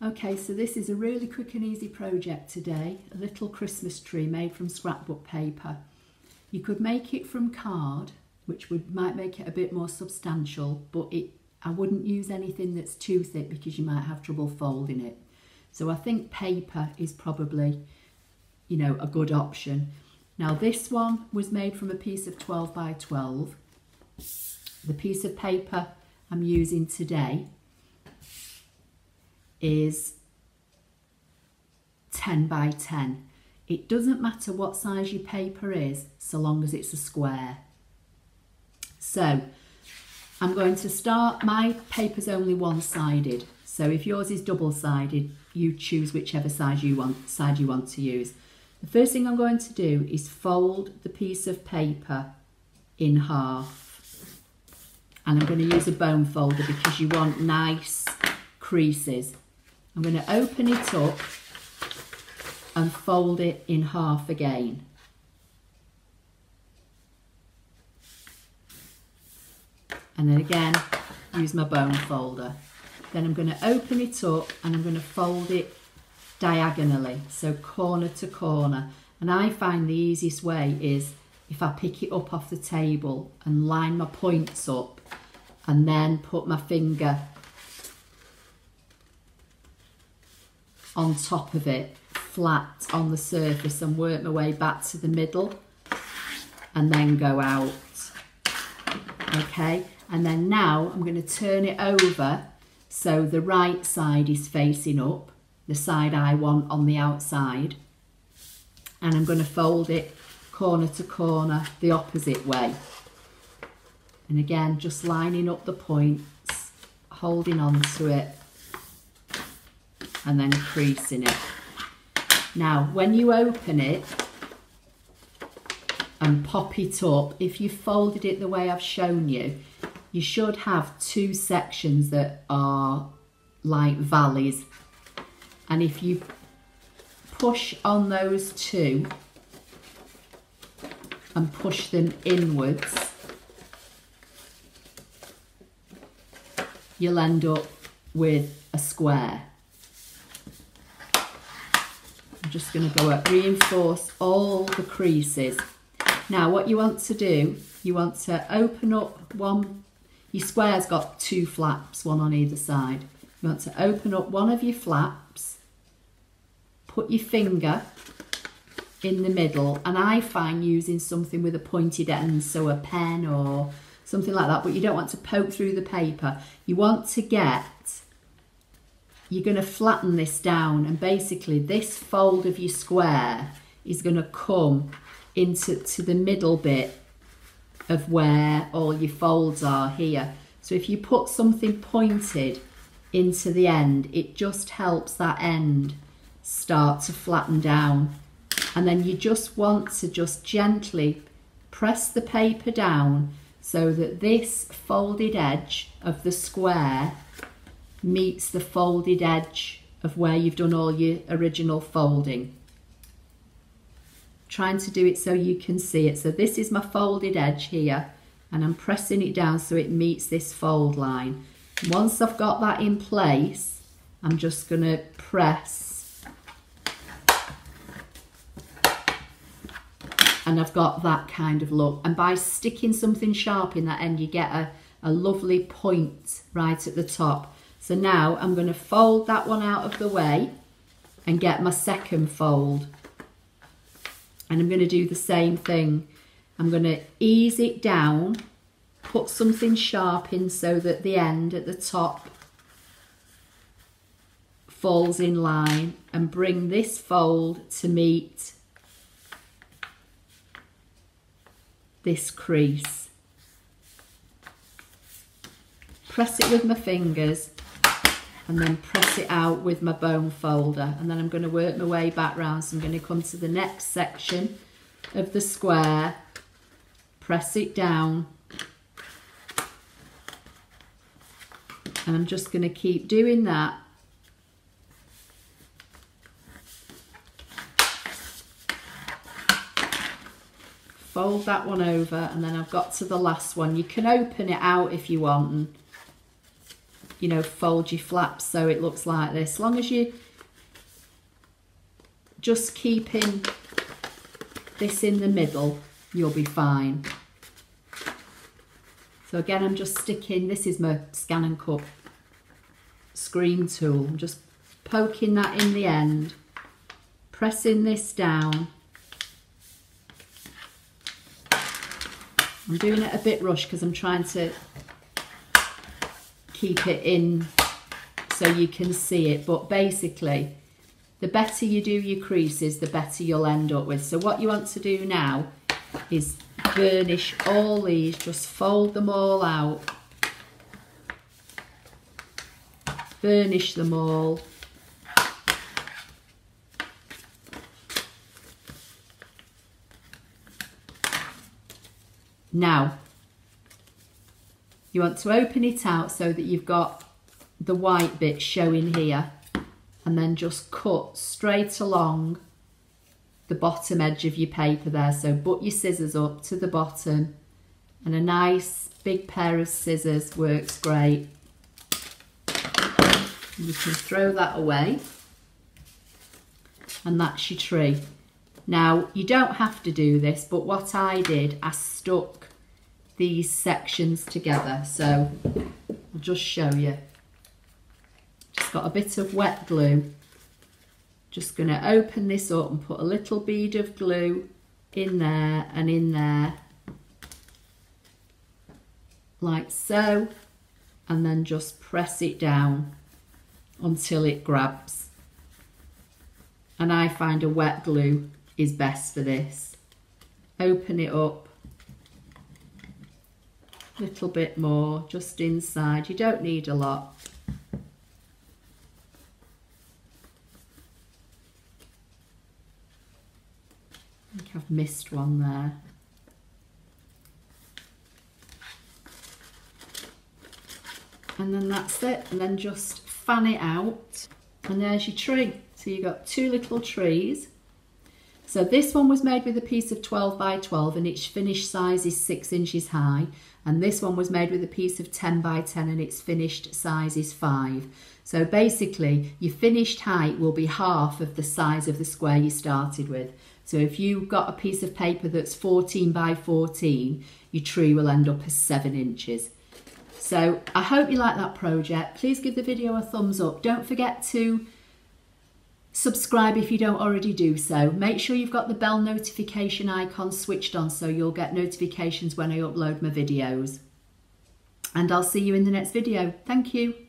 Okay, so this is a really quick and easy project today, a little Christmas tree made from scrapbook paper. You could make it from card, which might make it a bit more substantial, but I wouldn't use anything that's too thick because you might have trouble folding it. So I think paper is probably, you know, a good option. Now this one was made from a piece of 12 by 12. The piece of paper I'm using today is 10 by 10. It doesn't matter what size your paper is, so long as it's a square. So I'm going to start, my paper's only one-sided, so if yours is double-sided, you choose whichever side you want to use. The first thing I'm going to do is fold the piece of paper in half. And I'm going to use a bone folder because you want nice creases. I'm going to open it up and fold it in half again. And then again, use my bone folder. Then I'm going to open it up and I'm going to fold it diagonally, so corner to corner. And I find the easiest way is if I pick it up off the table and line my points up and then put my finger on top of it, flat on the surface, and work my way back to the middle and then go out. Okay, and then now I'm going to turn it over so the right side is facing up, the side I want on the outside, and I'm going to fold it corner to corner the opposite way. And again, just lining up the points, holding on to it, and then creasing it. Now, when you open it and pop it up, if you folded it the way I've shown you, you should have two sections that are like valleys. And if you push on those two and push them inwards, you'll end up with a square. I'm just going to go up, reinforce all the creases. Now what you want to do, you want to open up one, your square's got two flaps, one on either side. You want to open up one of your flaps, put your finger in the middle, and I find using something with a pointed end, so a pen or something like that, but you don't want to poke through the paper. You want to get, you're going to flatten this down, and basically this fold of your square is going to come into the middle bit of where all your folds are here. So if you put something pointed into the end, it just helps that end start to flatten down. And then you just want to just gently press the paper down so that this folded edge of the square meets the folded edge of where you've done all your original folding. Trying to do it so you can see it. So this is my folded edge here, and I'm pressing it down so it meets this fold line. Once I've got that in place, I'm just going to press, and I've got that kind of look. And by sticking something sharp in that end, you get a lovely point right at the top. So now I'm going to fold that one out of the way and get my second fold. And I'm going to do the same thing. I'm going to ease it down, put something sharp in so that the end at the top falls in line, and bring this fold to meet this crease. Press it with my fingers and then press it out with my bone folder, and then I'm going to work my way back round. So I'm going to come to the next section of the square, press it down, and I'm just going to keep doing that. Fold that one over, and then I've got to the last one. You can open it out if you want and you know, fold your flaps so it looks like this. As long as you just keeping this in the middle, you'll be fine. So again, I'm just sticking, this is my ScanNCut screen tool. I'm just poking that in the end, pressing this down. I'm doing it a bit rushed because I'm trying to keep it in so you can see it, but basically the better you do your creases, the better you'll end up with. So what you want to do now is burnish all these, just fold them all out, burnish them all. Now, you want to open it out so that you've got the white bit showing here, and then just cut straight along the bottom edge of your paper there. So butt your scissors up to the bottom, and a nice big pair of scissors works great. You can throw that away, and that's your tree. Now, you don't have to do this, but what I did, I stuck these sections together. So I'll just show you. Just got a bit of wet glue. Just going to open this up and put a little bead of glue in there and in there, like so, and then just press it down until it grabs. And I find a wet glue is best for this. Open it up, a little bit more just inside. You don't need a lot. I think I've missed one there. And then that's it, and then just fan it out, and there's your tree. So you've got two little trees. So this one was made with a piece of 12 by 12 and its finished size is 6 inches high, and this one was made with a piece of 10 by 10 and its finished size is 5. So basically your finished height will be half of the size of the square you started with. So if you've got a piece of paper that's 14 by 14, your tree will end up as 7 inches. So I hope you like that project. Please give the video a thumbs up. Don't forget to subscribe if you don't already do so. Make sure you've got the bell notification icon switched on so you'll get notifications when I upload my videos. And I'll see you in the next video. Thank you.